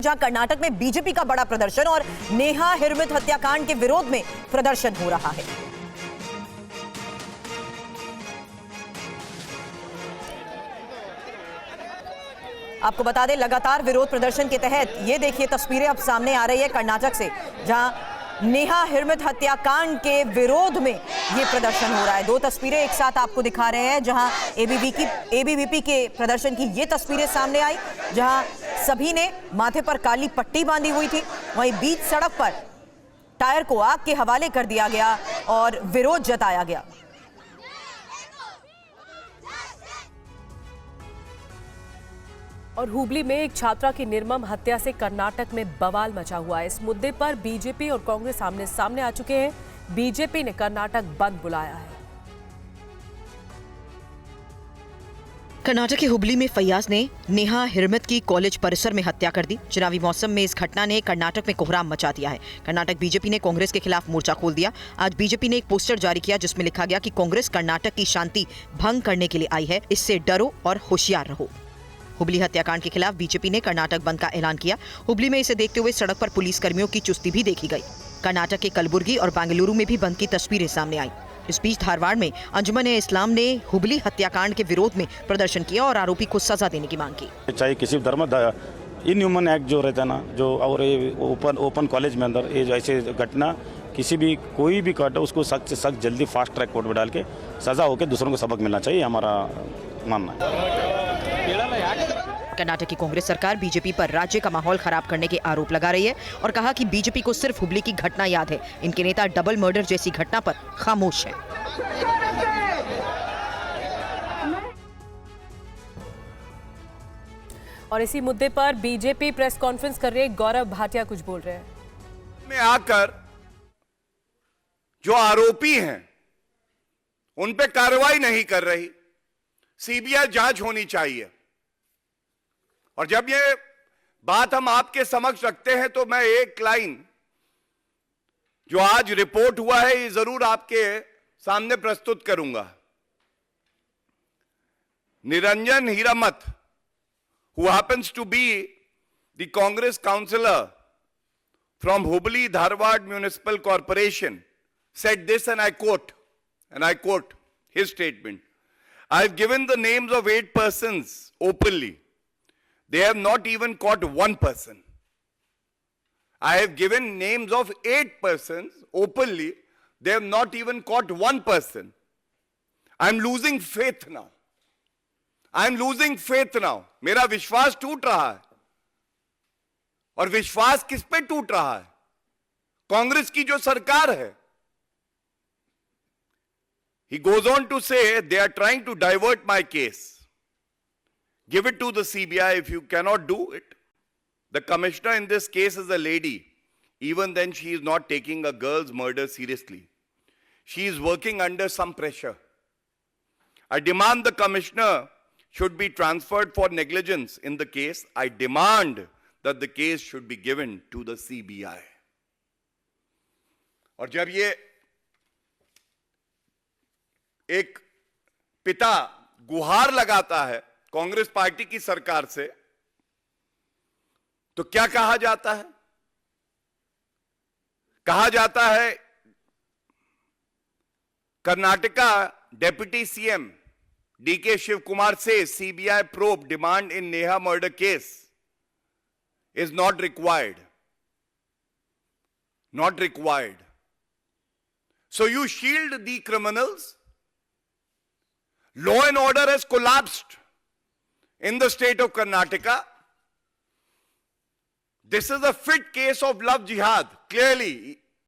जहां कर्नाटक में बीजेपी का बड़ा प्रदर्शन और नेहा हिरमित हत्याकांड के विरोध में प्रदर्शन हो रहा है। आपको बता दें, लगातार विरोध प्रदर्शन के तहत ये देखिए तस्वीरें अब सामने आ रही है कर्नाटक से, जहां नेहा हिरमित हत्याकांड के विरोध में ये प्रदर्शन हो रहा है। दो तस्वीरें एक साथ आपको दिखा रहे हैं, जहां एबीवीपी के प्रदर्शन की ये तस्वीरें सामने आई, जहां सभी ने माथे पर काली पट्टी बांधी हुई थी। वहीं बीच सड़क पर टायर को आग के हवाले कर दिया गया और विरोध जताया गया। और हुबली में एक छात्रा की निर्मम हत्या से कर्नाटक में बवाल मचा हुआ है। इस मुद्दे पर बीजेपी और कांग्रेस आमने सामने आ चुके हैं। बीजेपी ने कर्नाटक बंद बुलाया है। कर्नाटक के हुबली में फैयाज ने नेहा हिरमित की कॉलेज परिसर में हत्या कर दी। चुनावी मौसम में इस घटना ने कर्नाटक में कोहराम मचा दिया है। कर्नाटक बीजेपी ने कांग्रेस के खिलाफ मोर्चा खोल दिया। आज बीजेपी ने एक पोस्टर जारी किया जिसमें लिखा गया कि कांग्रेस कर्नाटक की शांति भंग करने के लिए आई है, इससे डरो और होशियार रहो। हुबली हत्याकांड के खिलाफ बीजेपी ने कर्नाटक बंद का ऐलान किया। हुबली में इसे देखते हुए सड़क पर पुलिस कर्मियों की चुस्ती भी देखी गई। कर्नाटक के कलबुर्गी और बेंगलुरु में भी बंद की तस्वीरें सामने आई। इस बीच धारवाड़ में अंजुमन-ए-इस्लाम ने हुबली हत्याकांड के विरोध में प्रदर्शन किया और आरोपी को सजा देने की मांग की। चाहे किसी धर्म इनह्यूमन एक्ट जो रहता है ना, जो और ओपन कॉलेज में अंदर ये ऐसे घटना किसी भी कोई भी काटा उसको सख्त से सख्त जल्दी फास्ट ट्रैक कोर्ट में डाल के सजा होकर दूसरों को सबक मिलना चाहिए, हमारा मानना है। कर्नाटक की कांग्रेस सरकार बीजेपी पर राज्य का माहौल खराब करने के आरोप लगा रही है और कहा कि बीजेपी को सिर्फ हुबली की घटना याद है। इनके नेता डबल मर्डर जैसी घटना पर खामोश हैं। और इसी मुद्दे पर बीजेपी प्रेस कॉन्फ्रेंस कर रही है। गौरव भाटिया कुछ बोल रहे हैं। में आकर जो आरोपी हैं उन पे कार्रवाई नहीं कर रही। सीबीआई जांच होनी चाहिए। और जब ये बात हम आपके समक्ष रखते हैं तो मैं एक लाइन जो आज रिपोर्ट हुआ है ये जरूर आपके सामने प्रस्तुत करूंगा। Niranjan हीरामत, who happens to be the Congress councillor from Hubli Dharwad Municipal Corporation, said this, and I quote his statement. I've given the names of 8 persons openly. They have not even caught one person. I have given names of 8 persons openly. They have not even caught one person. I'm losing faith now. I'm losing faith now. मेरा विश्वास टूट रहा है। और विश्वास किस पे टूट रहा है? कांग्रेस की जो सरकार है। He goes on to say they are trying to divert my case. Give it to the CBI if you cannot do it. The commissioner in this case is a lady. Even then she is not taking a girl's murder seriously. She is working under some pressure. I demand the commissioner should be transferred for negligence in the case. I demand that the case should be given to the CBI. और जब ये एक पिता गुहार लगाता है Congress party की सरकार से, तो क्या कहा जाता है? कहा जाता है Karnataka deputy CM DK Shiv Kumar says CBI probe demand in Neha murder case is not required. Not required. So you shield the criminals. Law and order has collapsed in the state of Karnataka. This is a fit case of love jihad. Clearly,